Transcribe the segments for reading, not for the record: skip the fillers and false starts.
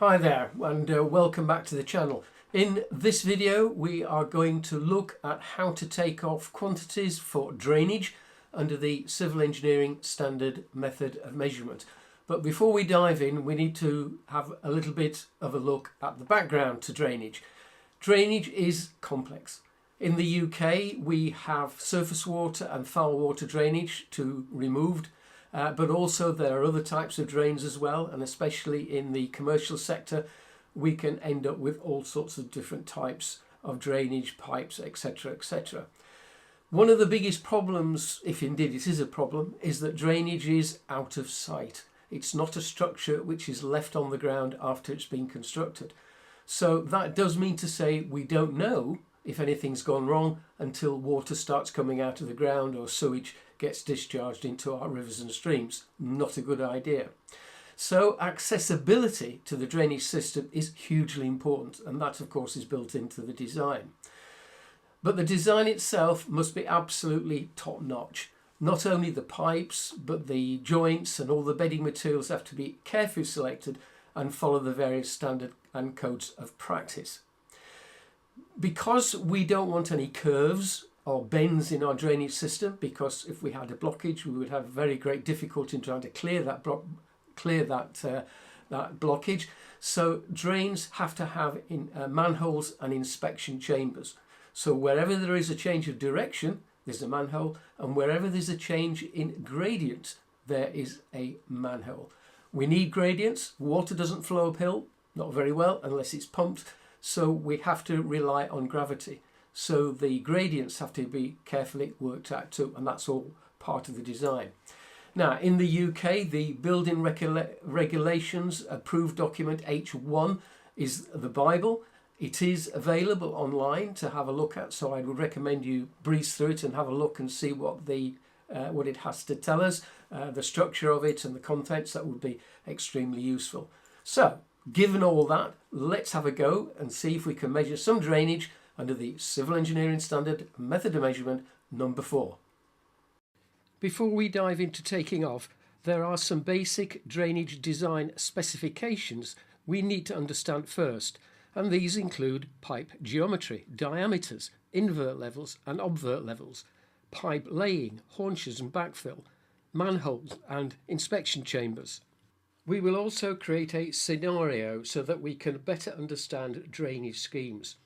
Hi there and welcome back to the channel. In this video we are going to look at how to take off quantities for drainage under the Civil Engineering Standard Method of Measurement. But before we dive in, we need to have a little bit of a look at the background to drainage. Drainage is complex. In the UK we have surface water and foul water drainage to removed. But also there are other types of drains as well, and especially in the commercial sector we can end up with all sorts of different types of drainage pipes, etc., etc. One of the biggest problems, if indeed it is a problem, is that drainage is out of sight. It's not a structure which is left on the ground after it's been constructed. So that does mean to say we don't know if anything's gone wrong until water starts coming out of the ground or sewage gets discharged into our rivers and streams. Not a good idea. So accessibility to the drainage system is hugely important, and that of course is built into the design. But the design itself must be absolutely top-notch. Not only the pipes, but the joints and all the bedding materials have to be carefully selected and follow the various standards and codes of practice. Because we don't want any curves or bends in our drainage system, because if we had a blockage we would have very great difficulty in trying to clear that blockage. So drains have to have manholes and inspection chambers. So wherever there is a change of direction there's a manhole, and wherever there's a change in gradient there is a manhole. We need gradients. Water doesn't flow uphill, not very well, unless it's pumped. So we have to rely on gravity. So the gradients have to be carefully worked out too, and that's all part of the design. Now in the UK, the Building Regulations Approved Document H1 is the Bible. It is available online to have a look at, so I would recommend you breeze through it and have a look and see what it has to tell us, the structure of it and the contents. That would be extremely useful. So given all that, let's have a go and see if we can measure some drainage under the Civil Engineering Standard Method of Measurement number 4. Before we dive into taking off, there are some basic drainage design specifications we need to understand first, and these include pipe geometry, diameters, invert levels and obvert levels, pipe laying, haunches and backfill, manholes and inspection chambers. We will also create a scenario so that we can better understand drainage schemes.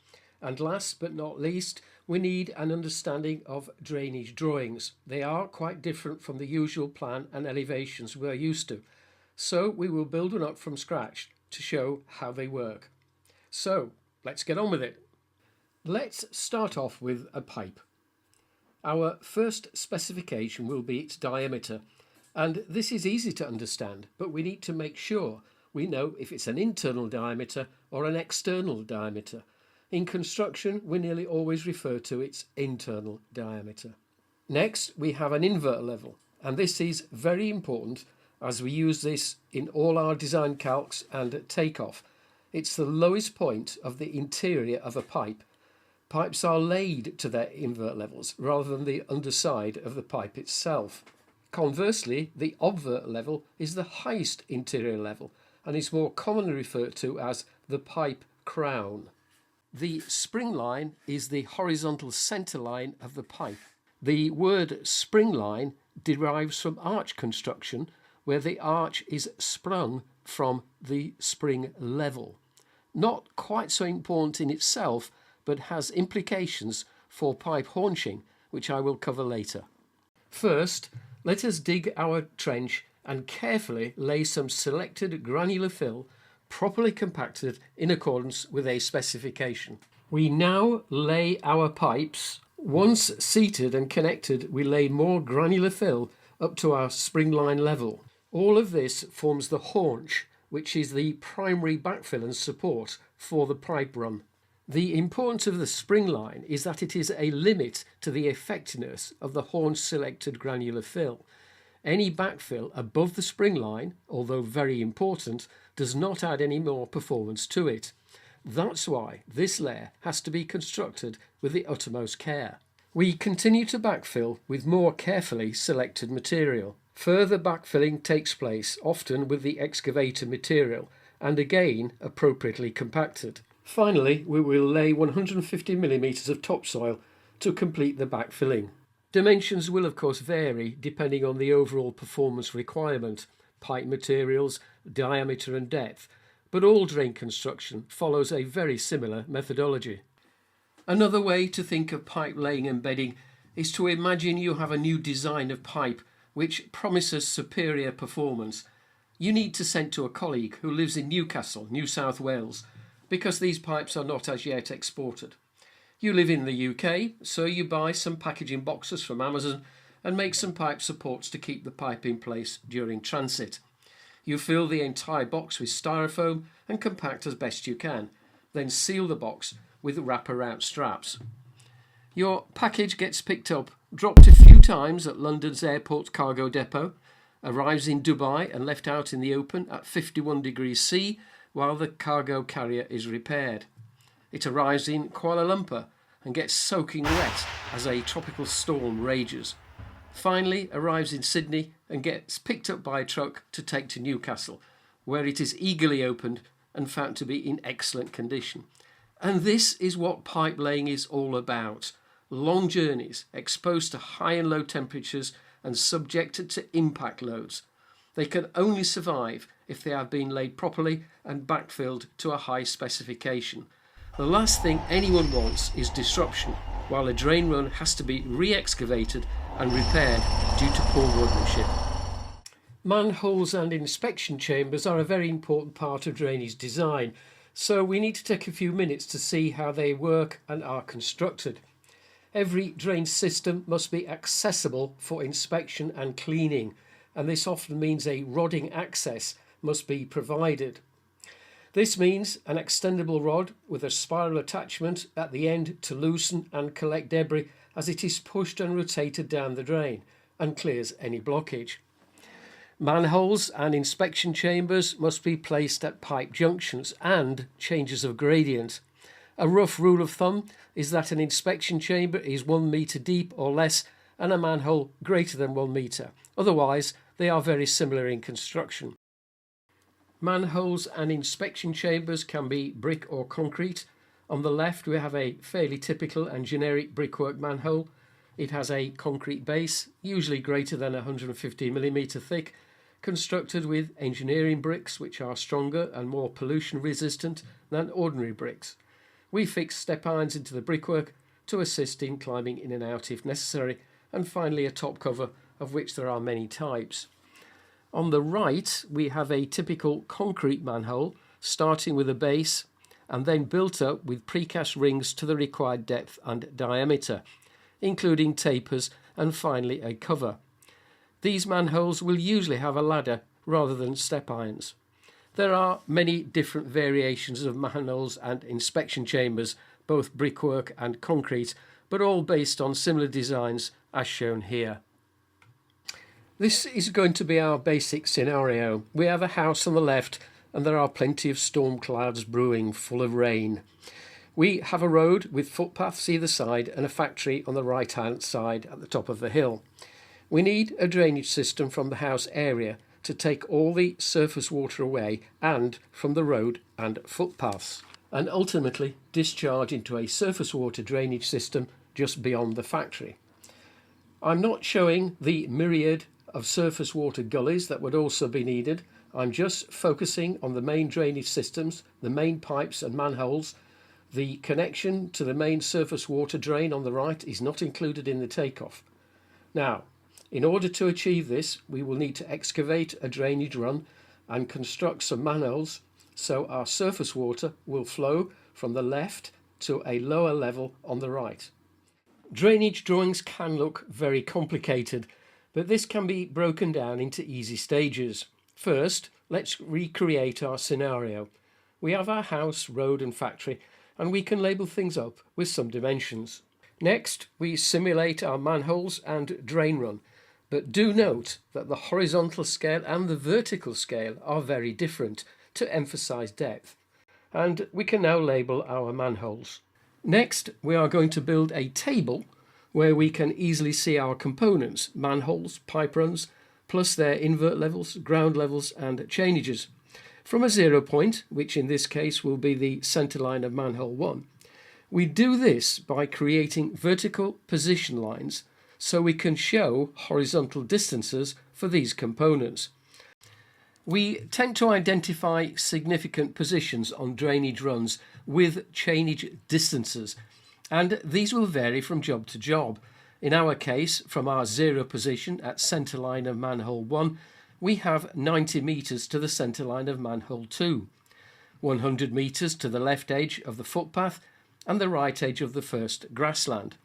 And last but not least, we need an understanding of drainage drawings. They are quite different from the usual plan and elevations we're used to. So we will build one up from scratch to show how they work. So let's get on with it. Let's start off with a pipe. Our first specification will be its diameter. And this is easy to understand, but we need to make sure we know if it's an internal diameter or an external diameter. In construction, we nearly always refer to its internal diameter. Next, we have an invert level, and this is very important as we use this in all our design calcs and at takeoff. It's the lowest point of the interior of a pipe. Pipes are laid to their invert levels rather than the underside of the pipe itself. Conversely, the obvert level is the highest interior level and is more commonly referred to as the pipe crown. The spring line is the horizontal centre line of the pipe. The word spring line derives from arch construction, where the arch is sprung from the spring level. Not quite so important in itself, but has implications for pipe haunching, which I will cover later. First, let us dig our trench and carefully lay some selected granular fill properly compacted in accordance with a specification. We now lay our pipes. Once seated and connected, we lay more granular fill up to our spring line level. All of this forms the haunch, which is the primary backfill and support for the pipe run. The importance of the spring line is that it is a limit to the effectiveness of the haunch selected granular fill. Any backfill above the spring line, although very important, does not add any more performance to it. That's why this layer has to be constructed with the uttermost care. We continue to backfill with more carefully selected material. Further backfilling takes place, often with the excavator material, and again appropriately compacted. Finally, we will lay 150mm of topsoil to complete the backfilling. Dimensions will of course vary depending on the overall performance requirement, pipe materials, diameter and depth, but all drain construction follows a very similar methodology. Another way to think of pipe laying and bedding is to imagine you have a new design of pipe which promises superior performance. You need to send to a colleague who lives in Newcastle, New South Wales, because these pipes are not as yet exported. You live in the UK, so you buy some packaging boxes from Amazon and make some pipe supports to keep the pipe in place during transit. You fill the entire box with styrofoam and compact as best you can, then seal the box with wrap-around straps. Your package gets picked up, dropped a few times at London's airport cargo depot, arrives in Dubai and left out in the open at 51 degrees C while the cargo carrier is repaired. It arrives in Kuala Lumpur and gets soaking wet as a tropical storm rages. Finally arrives in Sydney and gets picked up by a truck to take to Newcastle, where it is eagerly opened and found to be in excellent condition. And this is what pipe laying is all about. Long journeys, exposed to high and low temperatures and subjected to impact loads. They can only survive if they have been laid properly and backfilled to a high specification. The last thing anyone wants is disruption, while a drain run has to be re-excavated and repaired due to poor workmanship. Manholes and inspection chambers are a very important part of drainage design, so we need to take a few minutes to see how they work and are constructed. Every drain system must be accessible for inspection and cleaning, and this often means a rodding access must be provided. This means an extendable rod with a spiral attachment at the end to loosen and collect debris as it is pushed and rotated down the drain and clears any blockage. Manholes and inspection chambers must be placed at pipe junctions and changes of gradient. A rough rule of thumb is that an inspection chamber is 1 metre deep or less and a manhole greater than 1 metre. Otherwise, they are very similar in construction. Manholes and inspection chambers can be brick or concrete. On the left we have a fairly typical and generic brickwork manhole. It has a concrete base, usually greater than 150mm thick, constructed with engineering bricks which are stronger and more pollution resistant than ordinary bricks. We fix step irons into the brickwork to assist in climbing in and out if necessary, and finally a top cover, of which there are many types. On the right we have a typical concrete manhole starting with a base and then built up with precast rings to the required depth and diameter, including tapers and finally a cover. These manholes will usually have a ladder rather than step irons. There are many different variations of manholes and inspection chambers, both brickwork and concrete, but all based on similar designs as shown here. This is going to be our basic scenario. We have a house on the left and there are plenty of storm clouds brewing full of rain. We have a road with footpaths either side and a factory on the right hand side at the top of the hill. We need a drainage system from the house area to take all the surface water away and from the road and footpaths, and ultimately discharge into a surface water drainage system just beyond the factory. I'm not showing the myriad of surface water gullies that would also be needed. I'm just focusing on the main drainage systems, the main pipes and manholes. The connection to the main surface water drain on the right is not included in the takeoff. Now, in order to achieve this, we will need to excavate a drainage run and construct some manholes so our surface water will flow from the left to a lower level on the right. Drainage drawings can look very complicated, but this can be broken down into easy stages. First, let's recreate our scenario. We have our house, road and factory, and we can label things up with some dimensions. Next, we simulate our manholes and drain run, but do note that the horizontal scale and the vertical scale are very different to emphasize depth. And we can now label our manholes. Next, we are going to build a table where we can easily see our components, manholes, pipe runs, plus their invert levels, ground levels and chainages. from a 0 point, which in this case will be the centre line of manhole 1. We do this by creating vertical position lines so we can show horizontal distances for these components. We tend to identify significant positions on drainage runs with chainage distances, and these will vary from job to job. In our case, from our 0 position at centre line of manhole 1, we have 90 metres to the centre line of manhole 2, 100 metres to the left edge of the footpath and the right edge of the first grassland,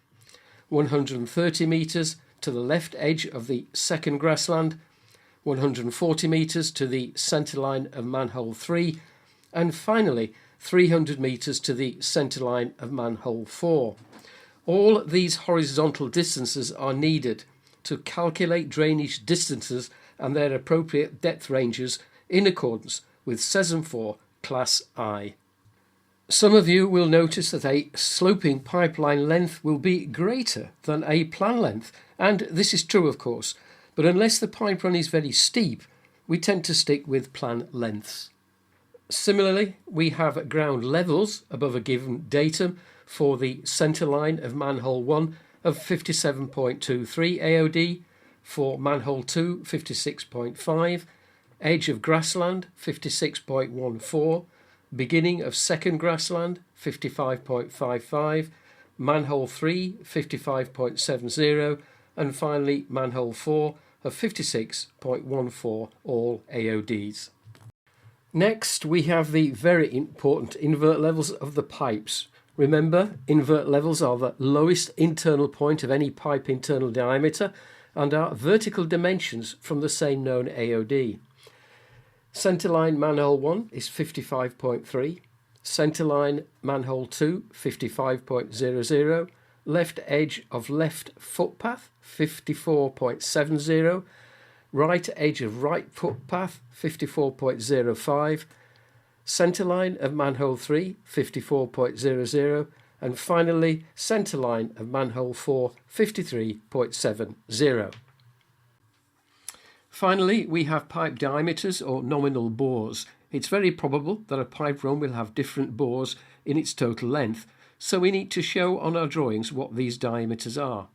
130 metres to the left edge of the second grassland, 140 metres to the centre line of manhole 3, and finally 300 metres to the centre line of manhole 4. All these horizontal distances are needed to calculate drainage distances and their appropriate depth ranges in accordance with CESMM4 Class I. Some of you will notice that a sloping pipeline length will be greater than a plan length, and this is true of course, but unless the pipe run is very steep, we tend to stick with plan lengths. Similarly, we have ground levels above a given datum for the centre line of manhole 1 of 57.23 AOD, for manhole 2 56.5, edge of grassland 56.14, beginning of second grassland 55.55, manhole 3 55.70, and finally manhole 4 of 56.14, all AODs. Next, we have the very important invert levels of the pipes. Remember, invert levels are the lowest internal point of any pipe internal diameter and are vertical dimensions from the same known AOD. Centerline manhole 1 is 55.3, centerline manhole 2 55.00, left edge of left footpath 54.70, right edge of right footpath 54.05, centerline of manhole 3 54.00, and finally centerline of manhole 4 53.70. Finally, we have pipe diameters or nominal bores. It's very probable that a pipe run will have different bores in its total length, so we need to show on our drawings what these diameters are.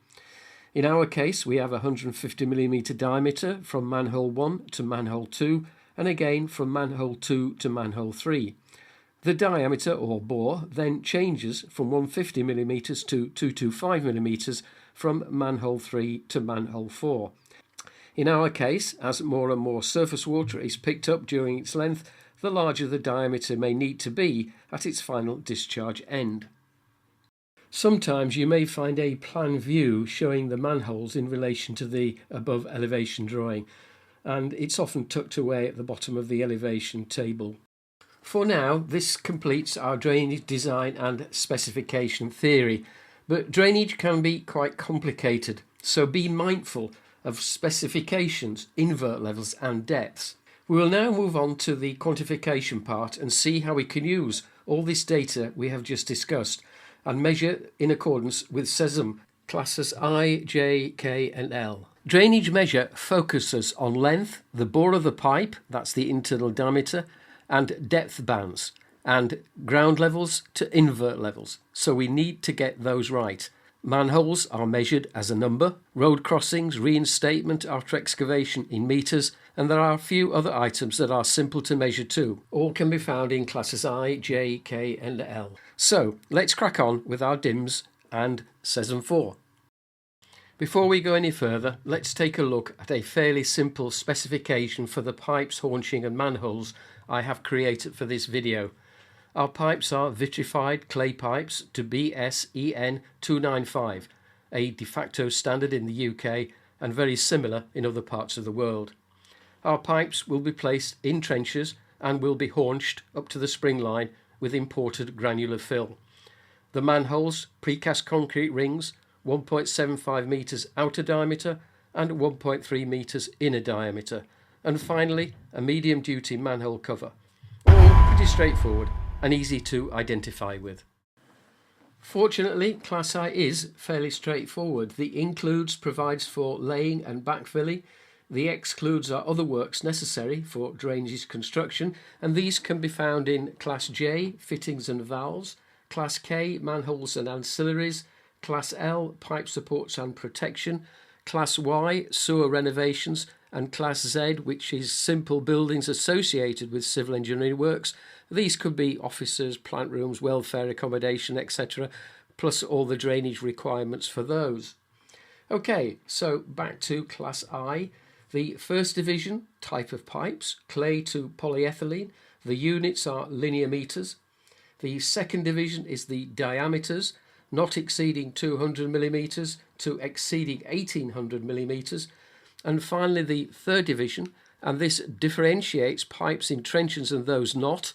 In our case, we have a 150mm diameter from manhole 1 to manhole 2, and again from manhole 2 to manhole 3. The diameter or bore then changes from 150mm to 225mm from manhole 3 to manhole 4. In our case, as more and more surface water is picked up during its length, the larger the diameter may need to be at its final discharge end. Sometimes you may find a plan view showing the manholes in relation to the above elevation drawing, and it's often tucked away at the bottom of the elevation table. For now, this completes our drainage design and specification theory, but drainage can be quite complicated, so be mindful of specifications, invert levels and depths. We will now move on to the quantification part and see how we can use all this data we have just discussed and measure in accordance with CESMM classes I, J, K and L. Drainage measure focuses on length, the bore of the pipe, that's the internal diameter, and depth bands, and ground levels to invert levels, so we need to get those right. Manholes are measured as a number, road crossings, reinstatement after excavation in metres, and there are a few other items that are simple to measure too. All can be found in classes I, J, K and L. So let's crack on with our DIMS and CESMM4. Before we go any further, let's take a look at a fairly simple specification for the pipes, haunching and manholes I have created for this video. Our pipes are vitrified clay pipes to BS-EN 295, a de facto standard in the UK and very similar in other parts of the world. Our pipes will be placed in trenches and will be haunched up to the spring line with imported granular fill. The manholes, precast concrete rings, 1.75 metres outer diameter and 1.3 metres inner diameter, and finally a medium duty manhole cover. All pretty straightforward and easy to identify with. Fortunately, Class I is fairly straightforward. The includes provides for laying and backfilling. The excludes are other works necessary for drainage construction, and these can be found in Class J, fittings and valves, Class K, manholes and ancillaries, Class L, pipe supports and protection, Class Y, sewer renovations, and Class Z, which is simple buildings associated with civil engineering works. These could be offices, plant rooms, welfare accommodation, etc., plus all the drainage requirements for those. Okay, so back to Class I. The first division, type of pipes, clay to polyethylene. The units are linear meters. The second division is the diameters, not exceeding 200 millimeters to exceeding 1800 millimeters. And finally, the third division, and this differentiates pipes in trenches and those not,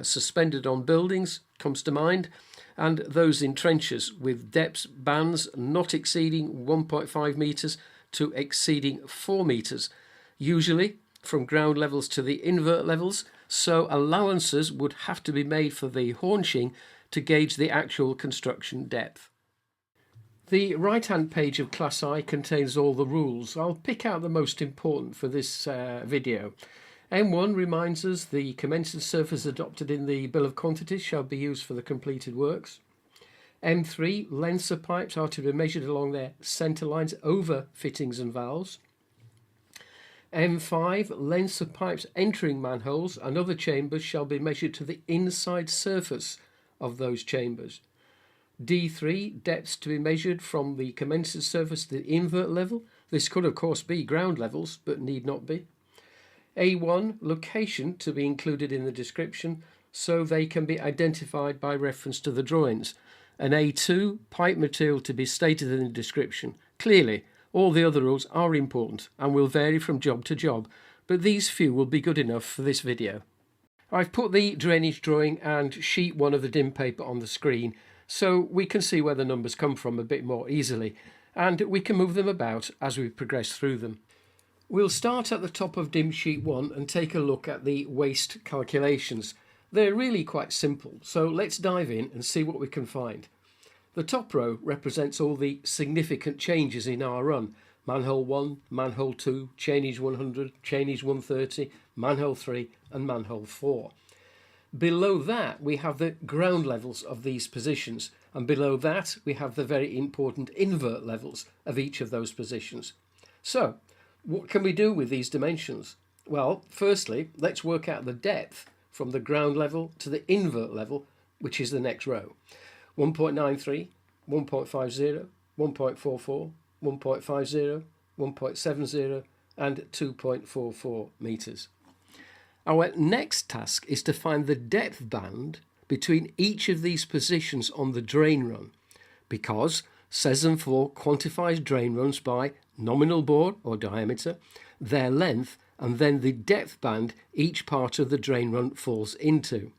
suspended on buildings comes to mind, and those in trenches with depth bands not exceeding 1.5 metres to exceeding 4 metres, usually from ground levels to the invert levels, so allowances would have to be made for the haunching to gauge the actual construction depth. The right-hand page of Class I contains all the rules. I'll pick out the most important for this video. M1 reminds us the commencing surface adopted in the Bill of Quantities shall be used for the completed works. M3, lengths of pipes are to be measured along their centre lines over fittings and valves. M5, lengths of pipes entering manholes and other chambers shall be measured to the inside surface of those chambers. D3, depths to be measured from the commencing surface to the invert level. This could of course be ground levels, but need not be. A1, location to be included in the description so they can be identified by reference to the drawings. And A2, pipe material to be stated in the description. Clearly, all the other rules are important and will vary from job to job, but these few will be good enough for this video. I've put the drainage drawing and sheet 1 of the dim paper on the screen so we can see where the numbers come from a bit more easily, and we can move them about as we progress through them. We'll start at the top of dim sheet 1 and take a look at the waste calculations. They're really quite simple, so let's dive in and see what we can find. The top row represents all the significant changes in our run. Manhole 1, Manhole 2, Chainage 100, Chainage 130, Manhole 3 and Manhole 4. Below that we have the ground levels of these positions, and below that we have the very important invert levels of each of those positions. So, what can we do with these dimensions? Well, firstly, let's work out the depth from the ground level to the invert level, which is the next row. 1.93, 1.50, 1.44, 1.50, 1.70 and 2.44 metres. Our next task is to find the depth band between each of these positions on the drain run, because CESMM4 quantifies drain runs by nominal bore or diameter, their length, and then the depth band each part of the drain run falls into.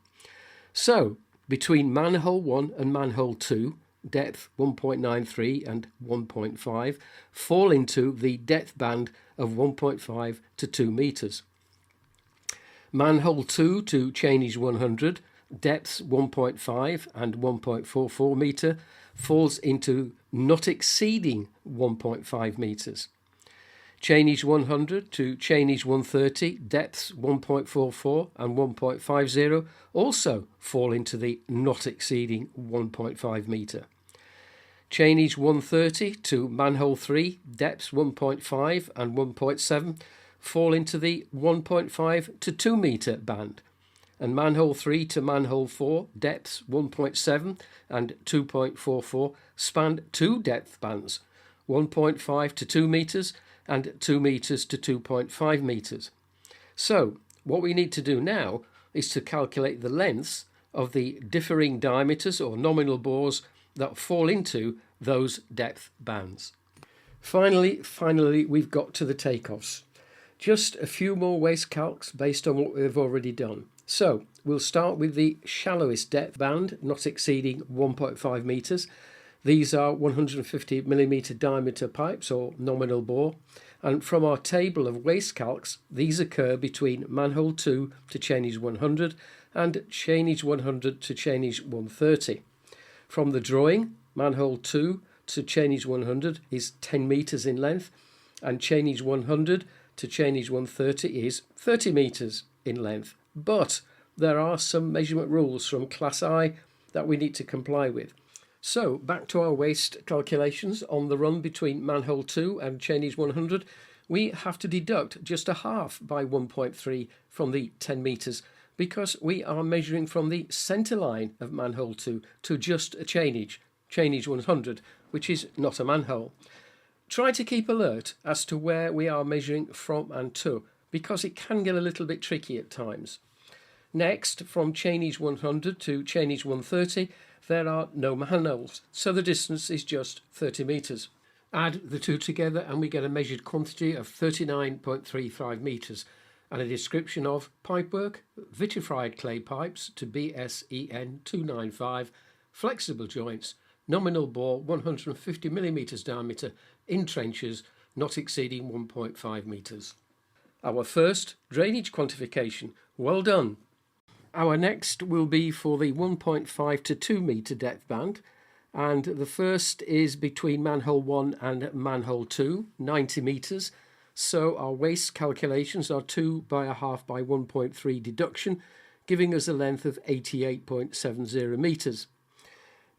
So, between manhole 1 and manhole 2, depth 1.93 and 1.5 fall into the depth band of 1.5 to 2 metres. Manhole 2 to Chainage 100, depths 1.5 and 1.44 metre, falls into not exceeding 1.5 metres. Chainage 100 to Chainage 130, depths 1.44 and 1.50, also fall into the not exceeding 1.5 metre. Chainage 130 to Manhole 3, depths 1.5 and 1.7, fall into the 1.5 to 2 metre band. And Manhole 3 to Manhole 4, depths 1.7 and 2.44, span two depth bands, 1.5 to 2 metres and 2 metres to 2.5 metres. So, what we need to do now is to calculate the lengths of the differing diameters or nominal bores that fall into those depth bands. Finally, we've got to the takeoffs. Just a few more waste calcs based on what we've already done. So, we'll start with the shallowest depth band, not exceeding 1.5 metres. These are 150mm diameter pipes or nominal bore, and from our table of waste calcs, these occur between manhole 2 to Chainage 100 and Chainage 100 to Chainage 130. From the drawing, manhole 2 to Chainage 100 is 10 metres in length, and Chainage 100 to chainage 130 is 30 metres in length, but there are some measurement rules from Class I that we need to comply with. So back to our waste calculations. On the run between manhole 2 and chainage 100, we have to deduct just a half by 1.3 from the 10 metres because we are measuring from the centre line of manhole 2 to just a chainage 100, which is not a manhole. Try to keep alert as to where we are measuring from and to, because it can get a little bit tricky at times. Next, from chainage 100 to chainage 130, there are no manholes, so the distance is just 30 metres. Add the two together and we get a measured quantity of 39.35 metres and a description of pipework, vitrified clay pipes to BSEN295, flexible joints, nominal bore 150mm diameter in trenches not exceeding 1.5 metres. Our first drainage quantification. Well done. Our next will be for the 1.5 to 2 metre depth band, and the first is between manhole 1 and manhole 2, 90 metres. So our waste calculations are 2 by a half by 1.3 deduction, giving us a length of 88.70 metres.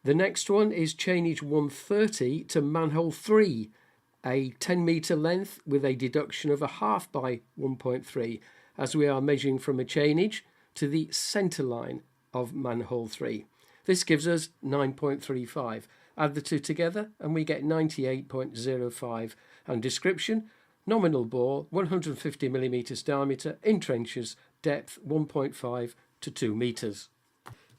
The next one is chainage 130 to manhole 3, a 10 metre length with a deduction of a half by 1.3, as we are measuring from a chainage to the centre line of manhole 3. This gives us 9.35. Add the two together and we get 98.05. And description, nominal bore 150mm diameter in trenches, depth 1.5 to 2 metres.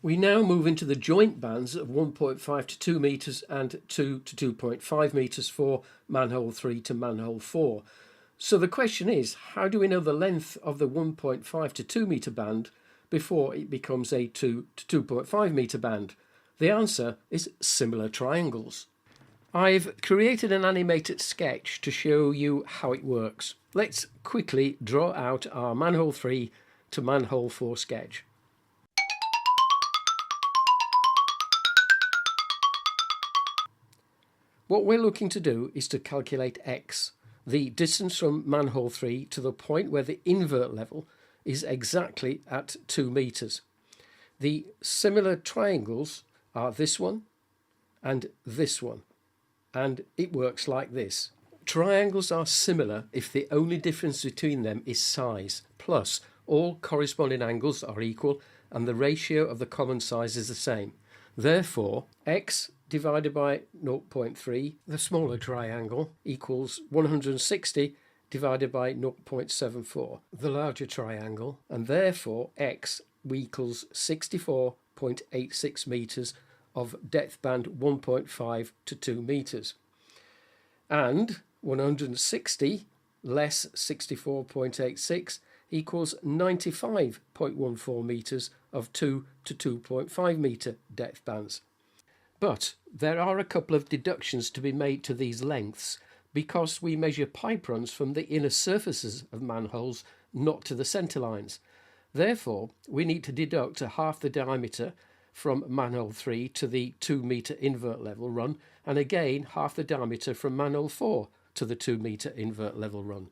We now move into the joint bands of 1.5 to 2 metres and 2 to 2.5 metres for manhole 3 to manhole 4. So the question is, how do we know the length of the 1.5 to 2 metre band before it becomes a 2 to 2.5 metre band? The answer is similar triangles. I've created an animated sketch to show you how it works. Let's quickly draw out our manhole 3 to manhole 4 sketch. What we're looking to do is to calculate x, the distance from manhole 3 to the point where the invert level is exactly at 2 metres. The similar triangles are this one and this one, and it works like this. Triangles are similar if the only difference between them is size, plus all corresponding angles are equal and the ratio of the common size is the same. Therefore, x divided by 0.3, the smaller triangle, equals 160 divided by 0.74, the larger triangle, and therefore x equals 64.86 metres of depth band 1.5 to 2 metres. And 160 less 64.86 equals 95.14 metres of 2 to 2.5 metre depth bands. But there are a couple of deductions to be made to these lengths, because we measure pipe runs from the inner surfaces of manholes, not to the centre lines. Therefore, we need to deduct a half the diameter from manhole 3 to the 2 metre invert level run, and again half the diameter from manhole 4 to the 2 metre invert level run.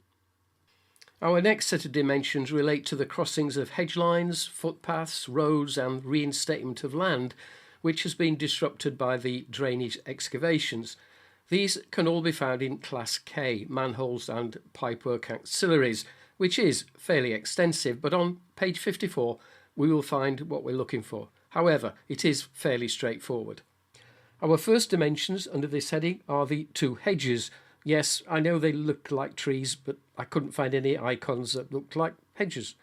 Our next set of dimensions relate to the crossings of hedge lines, footpaths, roads and reinstatement of land, which has been disrupted by the drainage excavations. These can all be found in Class K, manholes and pipework auxiliaries, which is fairly extensive, but on page 54 we will find what we're looking for. However, it is fairly straightforward. Our first dimensions under this heading are the two hedges. Yes, I know they look like trees, but I couldn't find any icons that looked like hedges.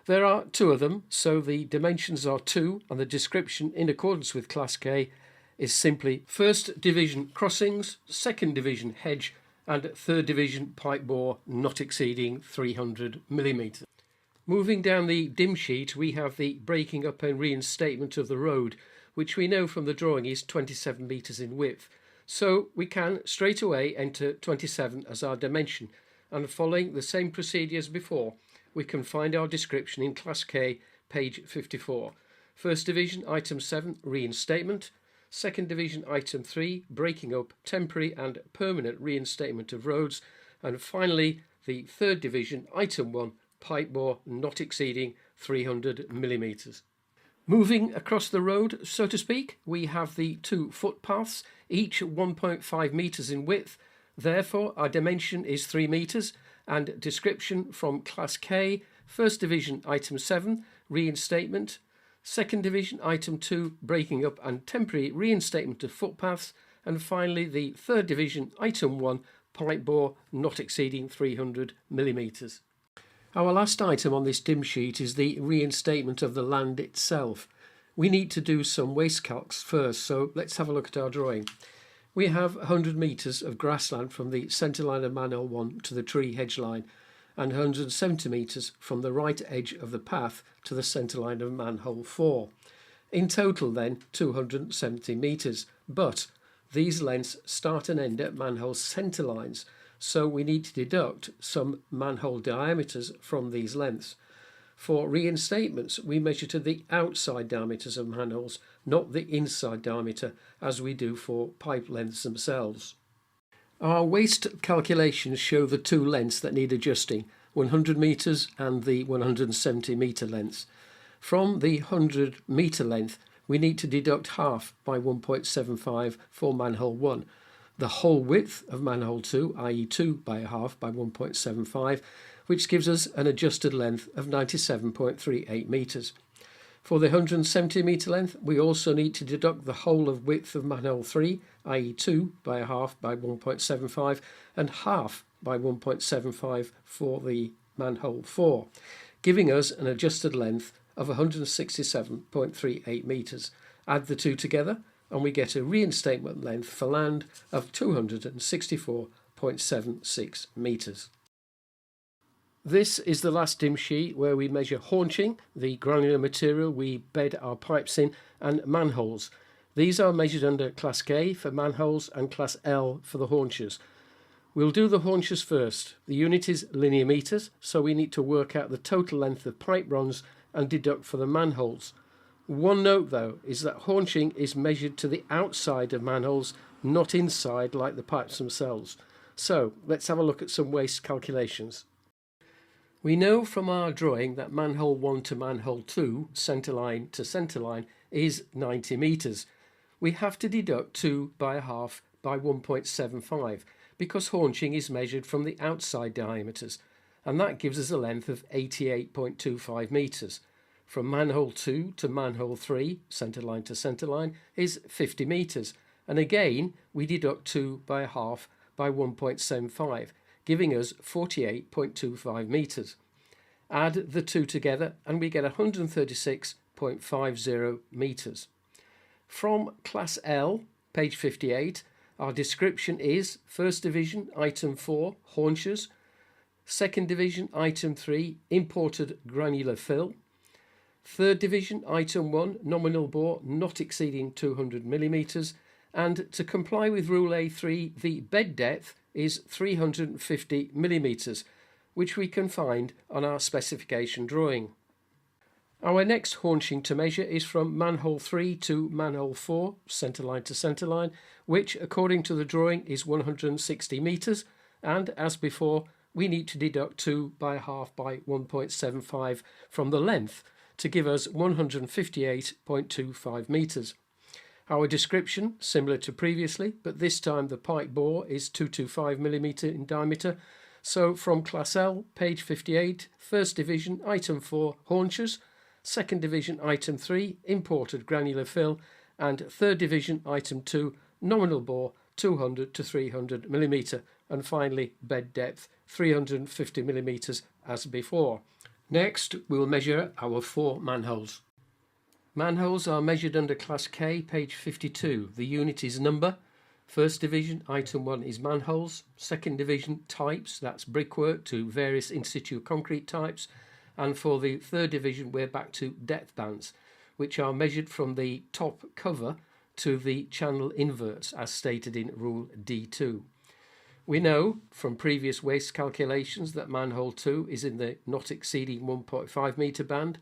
There are two of them, so the dimensions are 2, and the description in accordance with Class K is simply first division crossings, second division hedge, and third division pipe bore not exceeding 300mm. Moving down the dim sheet, we have the breaking up and reinstatement of the road, which we know from the drawing is 27 metres in width. So we can straight away enter 27 as our dimension, and following the same procedure as before, we can find our description in Class K, page 54. First division, item 7, reinstatement. Second division, item 3, breaking up, temporary and permanent reinstatement of roads. And finally, the third division, item 1, pipe bore not exceeding 300 millimetres. Moving across the road, so to speak, we have the two footpaths, each 1.5 metres in width. Therefore, our dimension is 3 metres, and description from Class K, First Division, Item 7, reinstatement. Second Division, Item 2, breaking up and temporary reinstatement of footpaths. And finally, the Third Division, Item 1, pipe bore not exceeding 300 millimetres. Our last item on this dim sheet is the reinstatement of the land itself. We need to do some waste calcs first, so let's have a look at our drawing. We have 100 metres of grassland from the centre line of manhole 1 to the tree hedge line, and 170 metres from the right edge of the path to the centre line of manhole 4. In total then 270 metres, but these lengths start and end at manhole centre lines, so we need to deduct some manhole diameters from these lengths. For reinstatements, we measure to the outside diameters of manholes, not the inside diameter, as we do for pipe lengths themselves. Our waste calculations show the two lengths that need adjusting, 100 metres and the 170 metre lengths. From the 100 metre length, we need to deduct half by 1.75 for manhole 1. The whole width of manhole 2, i.e. 2 by a half by 1.75, which gives us an adjusted length of 97.38 metres. For the 170 metre length, we also need to deduct the whole of width of manhole 3, i.e. 2 by a half by 1.75, and half by 1.75 for the manhole 4, giving us an adjusted length of 167.38 metres. Add the two together, and we get a reinstatement length for land of 264.76 metres. This is the last dim sheet where we measure haunching, the granular material we bed our pipes in, and manholes. These are measured under Class K for manholes and Class L for the haunches. We'll do the haunches first. The unit is linear metres, so we need to work out the total length of pipe runs and deduct for the manholes. One note though is that haunching is measured to the outside of manholes, not inside like the pipes themselves. So let's have a look at some waste calculations. We know from our drawing that manhole 1 to manhole 2, centre line to centre line, is 90 metres. We have to deduct 2 by a half by 1.75 because haunching is measured from the outside diameters, and that gives us a length of 88.25 metres. From manhole 2 to manhole 3, centre line to centre line, is 50 metres, and again we deduct 2 by a half by 1.75, giving us 48.25 metres. Add the two together and we get 136.50 metres. From Class L, page 58, our description is First Division, Item 4, haunches. Second Division, Item 3, imported granular fill. Third Division, Item 1, nominal bore not exceeding 200 millimetres, and to comply with Rule A3, the bed depth is 350 millimetres, which we can find on our specification drawing. Our next haunching to measure is from manhole 3 to manhole 4, centre line to centre line, which according to the drawing is 160 metres, and as before we need to deduct 2 by a half by 1.75 from the length to give us 158.25 metres. Our description, similar to previously, but this time the pipe bore is 225mm in diameter. So from Class L, page 58, First Division, Item 4, haunches. Second Division, Item 3, imported granular fill. And Third Division, Item 2, nominal bore 200 to 300mm. And finally, bed depth 350mm as before. Next, we'll measure our 4 manholes. Manholes are measured under Class K, page 52. The unit is number. First Division, Item 1 is manholes. Second Division, types, that's brickwork to various in situ concrete types. And for the Third Division, we're back to depth bands, which are measured from the top cover to the channel inverts, as stated in Rule D2. We know from previous waste calculations that manhole 2 is in the not exceeding 1.5 metre band.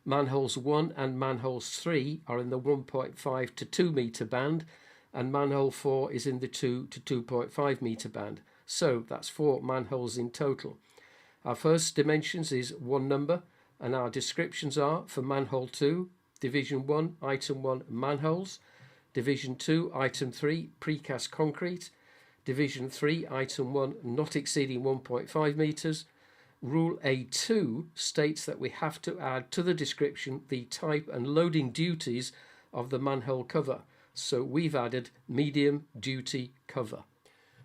Manholes 1 and manholes 3 are in the 1.5 to 2 metre band, and manhole 4 is in the 2 to 2.5 metre band. So that's 4 manholes in total. Our first dimensions is one number, and our descriptions are for manhole 2, division 1, item 1, manholes, division 2, item 3, precast concrete, division 3, item 1, not exceeding 1.5 metres. Rule A2 states that we have to add to the description the type and loading duties of the manhole cover. So we've added medium duty cover.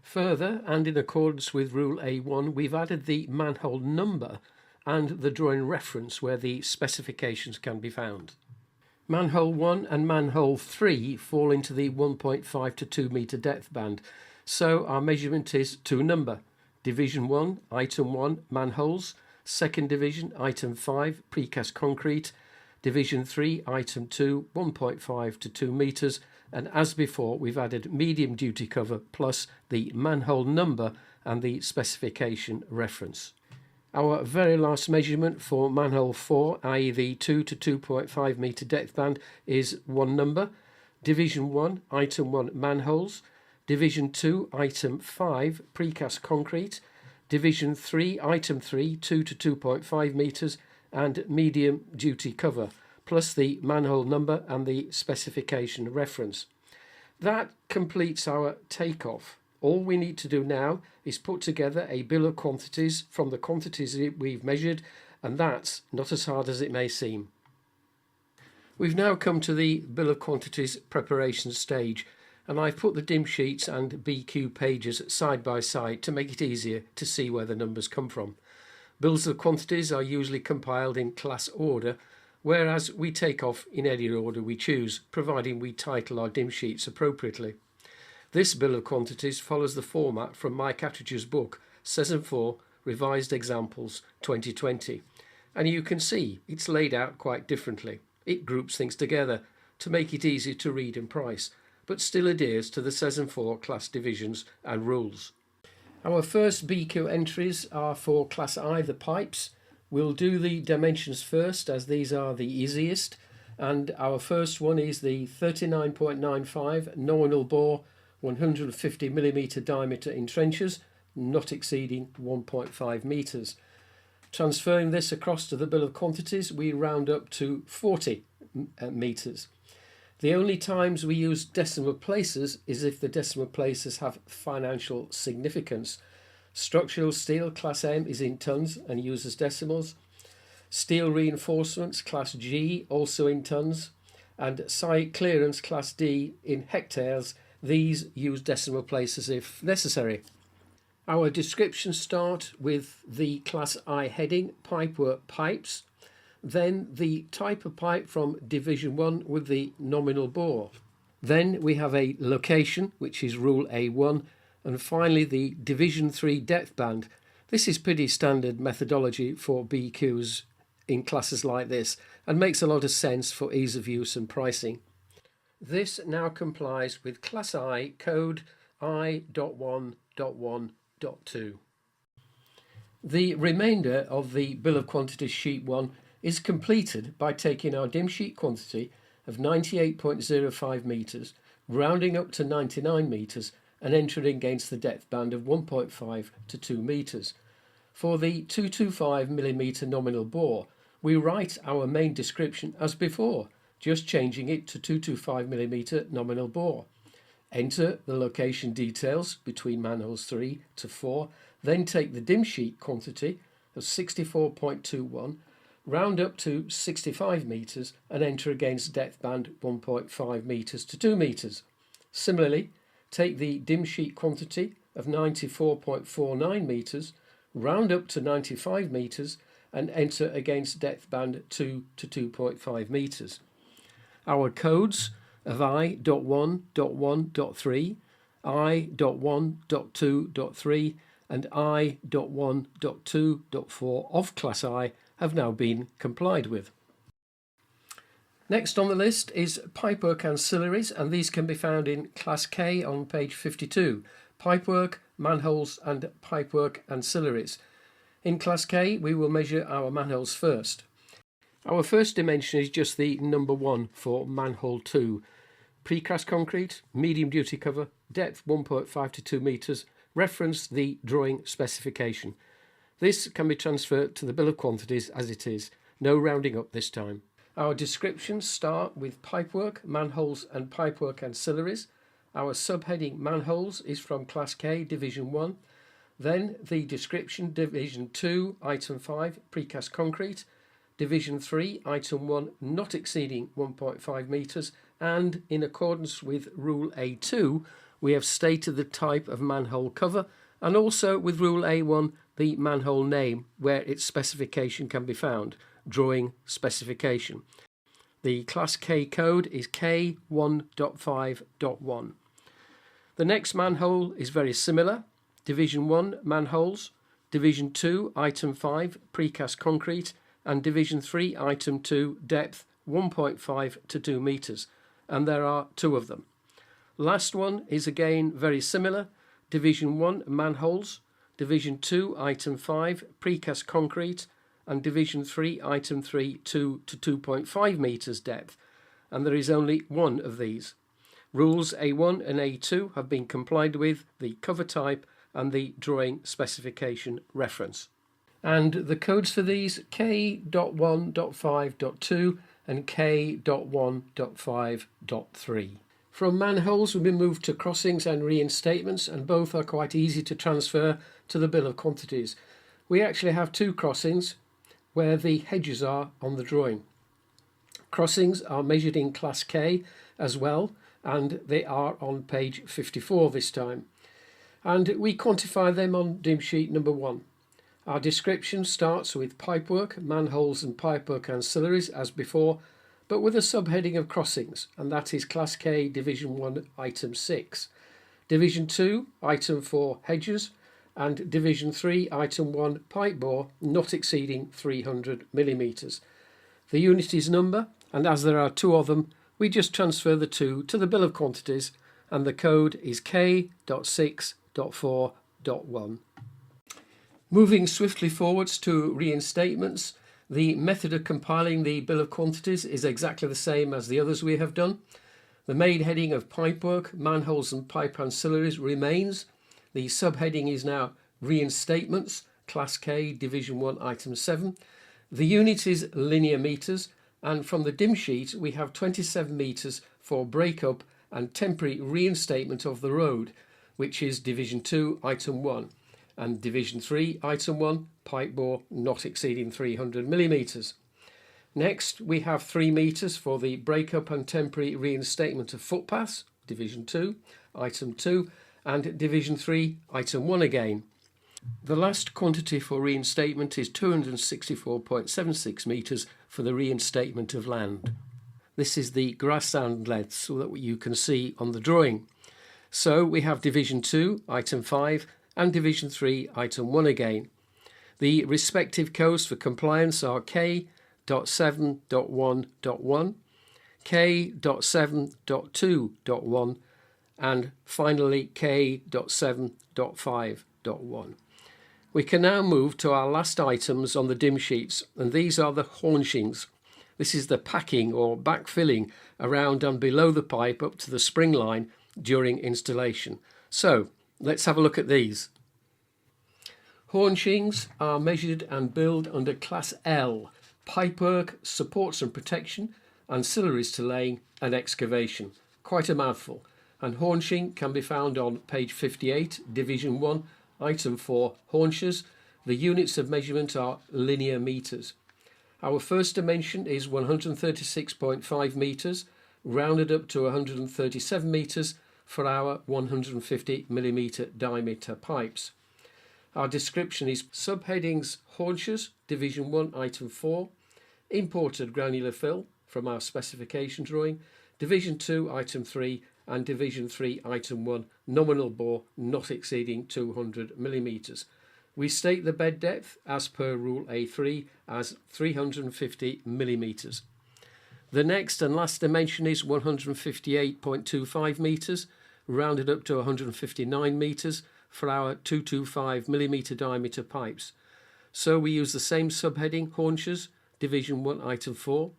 Further, and in accordance with Rule A1, we've added the manhole number and the drawing reference where the specifications can be found. Manhole 1 and manhole 3 fall into the 1.5 to 2 metre depth band, so our measurement is to number. Division 1, item 1, manholes. Second division, item 5, precast concrete. Division 3, item 2, 1.5 to 2 metres. And as before, we've added medium duty cover plus the manhole number and the specification reference. Our very last measurement for manhole 4, i.e. the 2 to 2.5 metre depth band, is one number. Division 1, item 1, manholes. Division 2, item 5, precast concrete. Division 3, item 3, 2 to 2.5 metres, and medium duty cover, plus the manhole number and the specification reference. That completes our takeoff. All we need to do now is put together a bill of quantities from the quantities we've measured, and that's not as hard as it may seem. We've now come to the bill of quantities preparation stage, and I've put the dim sheets and BQ pages side by side to make it easier to see where the numbers come from. Bills of quantities are usually compiled in class order, whereas we take off in any order we choose, providing we title our dim sheets appropriately. This bill of quantities follows the format from Mike Attridge's book, CESMM4 Revised Examples 2020, and you can see it's laid out quite differently. It groups things together to make it easy to read and price, but still adheres to the CESMM4 class divisions and rules. Our first BQ entries are for Class I, the pipes. We'll do the dimensions first, as these are the easiest, and our first one is the 39.95 nominal bore, 150mm diameter in trenches, not exceeding 1.5 metres. Transferring this across to the bill of quantities, we round up to 40 metres. The only times we use decimal places is if the decimal places have financial significance. Structural steel Class M is in tonnes and uses decimals. Steel reinforcements Class G also in tonnes, and site clearance Class D in hectares. These use decimal places if necessary. Our descriptions start with the Class I heading, pipework pipes, then the type of pipe from Division 1 with the nominal bore. Then we have a location, which is Rule A1, and finally the Division 3 depth band. This is pretty standard methodology for BQs in classes like this and makes a lot of sense for ease of use and pricing. This now complies with Class I code I.1.1.2. The remainder of the Bill of Quantities Sheet 1 is completed by taking our dim sheet quantity of 98.05 metres, rounding up to 99 metres, and entering against the depth band of 1.5 to 2 metres. For the 225mm nominal bore, we write our main description as before, just changing it to 225mm nominal bore. Enter the location details between manholes 3 to 4, then take the dim sheet quantity of 64.21, round up to 65 metres and enter against depth band 1.5 metres to 2 metres. Similarly, take the dim sheet quantity of 94.49 metres, round up to 95 metres and enter against depth band 2 to 2.5 metres. Our codes of I.1.1.3, I.1.2.3 and I.1.2.4 of Class I have now been complied with. Next on the list is pipework ancillaries, and these can be found in Class K on page 52, pipework, manholes and pipework ancillaries. In Class K we will measure our manholes first. Our first dimension is just the number 1 for manhole 2. Precast concrete, medium duty cover, depth 1.5 to 2 metres reference the drawing specification. This can be transferred to the Bill of Quantities as it is, no rounding up this time. Our descriptions start with pipework, manholes and pipework ancillaries. Our subheading manholes is from Class K, Division 1. Then the description, Division 2, Item 5, precast concrete. Division 3, Item 1, not exceeding 1.5 metres, and in accordance with Rule A2, we have stated the type of manhole cover, and also with Rule A1, the manhole name, where its specification can be found, drawing specification. The Class K code is K1.5.1. The next manhole is very similar. Division 1, manholes. Division 2, Item 5, precast concrete. And Division 3, Item 2, depth 1.5 to 2 metres. And there are 2 of them. Last one is again very similar. Division 1, manholes. Division 2, Item 5, precast concrete. And Division 3, Item 3, 2 to 2.5 metres depth. And there is only one of these. Rules A1 and A2 have been complied with, the cover type and the drawing specification reference. And the codes for these K.1.5.2 and K.1.5.3. From manholes we've been moved to crossings and reinstatements, and both are quite easy to transfer to the Bill of Quantities. We actually have 2 crossings where the hedges are on the drawing. Crossings are measured in Class K as well, and they are on page 54 this time. And we quantify them on dim sheet number 1. Our description starts with pipework, manholes and pipework ancillaries as before, but with a subheading of crossings, and that is Class K, Division 1, Item 6. Division 2, Item 4, hedges, and Division 3, Item 1, pipe bore, not exceeding 300 millimetres. The unit is number, and as there are 2 of them, we just transfer the 2 to the Bill of Quantities, and the code is K.6.4.1. Moving swiftly forwards to reinstatements, the method of compiling the Bill of Quantities is exactly the same as the others we have done. The main heading of pipework, manholes and pipe ancillaries remains. The subheading is now reinstatements, Class K, Division 1, Item 7. The unit is linear metres, and from the dim sheet we have 27 metres for breakup and temporary reinstatement of the road, which is Division 2, Item 1. And Division 3, Item 1, pipe bore not exceeding 300 millimetres. Next, we have 3 metres for the breakup and temporary reinstatement of footpaths, Division 2, Item 2, and Division 3, Item 1 again. The last quantity for reinstatement is 264.76 metres for the reinstatement of land. This is the grassland length so that you can see on the drawing. So we have Division 2, Item 5, and Division 3, Item 1 again. The respective codes for compliance are K.7.1.1, K.7.2.1, and finally K.7.5.1. We can now move to our last items on the dim sheets, and these are the haunchings. This is the packing or backfilling around and below the pipe up to the spring line during installation. So let's have a look at these. Haunchings are measured and billed under Class L, pipework, supports and protection, ancillaries to laying and excavation. Quite a mouthful. And haunching can be found on page 58, Division 1, Item 4, haunches. The units of measurement are linear metres. Our first dimension is 136.5 metres, rounded up to 137 metres for our 150 millimetre diameter pipes. Our description is subheadings haunches, Division 1, Item 4, imported granular fill from our specification drawing, Division 2, Item 3, and Division 3, Item 1, nominal bore not exceeding 200 millimetres. We state the bed depth as per Rule A3 as 350 millimetres. The next and last dimension is 158.25 metres, rounded up to 159 metres for our 225 millimetre diameter pipes. So we use the same subheading, haunches, Division 1, Item 4,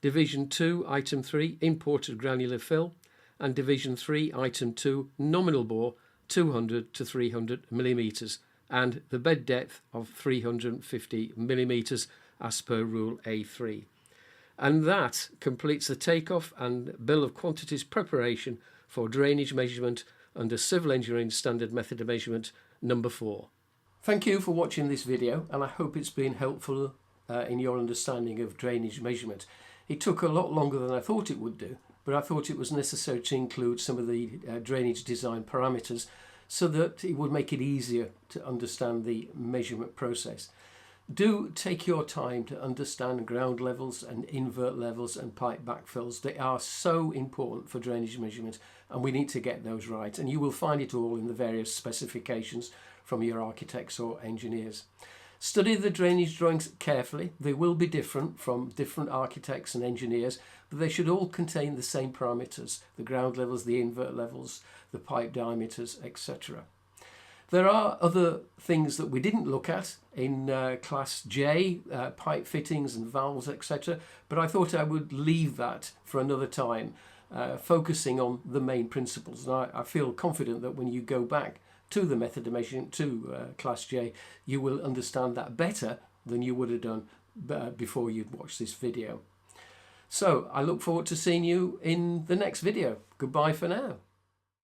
Division 2, Item 3, imported granular fill, and Division 3, Item 2, nominal bore 200 to 300 millimetres and the bed depth of 350 millimetres as per rule A3. And that completes the takeoff and Bill of Quantities preparation for drainage measurement under Civil Engineering Standard Method of Measurement number 4. Thank you for watching this video, and I hope it's been helpful in your understanding of drainage measurement. It took a lot longer than I thought it would do, but I thought it was necessary to include some of the drainage design parameters so that it would make it easier to understand the measurement process. Do take your time to understand ground levels and invert levels and pipe backfills. They are so important for drainage measurement, and we need to get those right. And you will find it all in the various specifications from your architects or engineers. Study the drainage drawings carefully. They will be different from different architects and engineers, but they should all contain the same parameters: the ground levels, the invert levels, the pipe diameters, etc. There are other things that we didn't look at in Class J, pipe fittings and valves, etc. But I thought I would leave that for another time, focusing on the main principles. And I feel confident that when you go back to the method of measurement, to Class J, you will understand that better than you would have done before you'd watched this video. So I look forward to seeing you in the next video. Goodbye for now.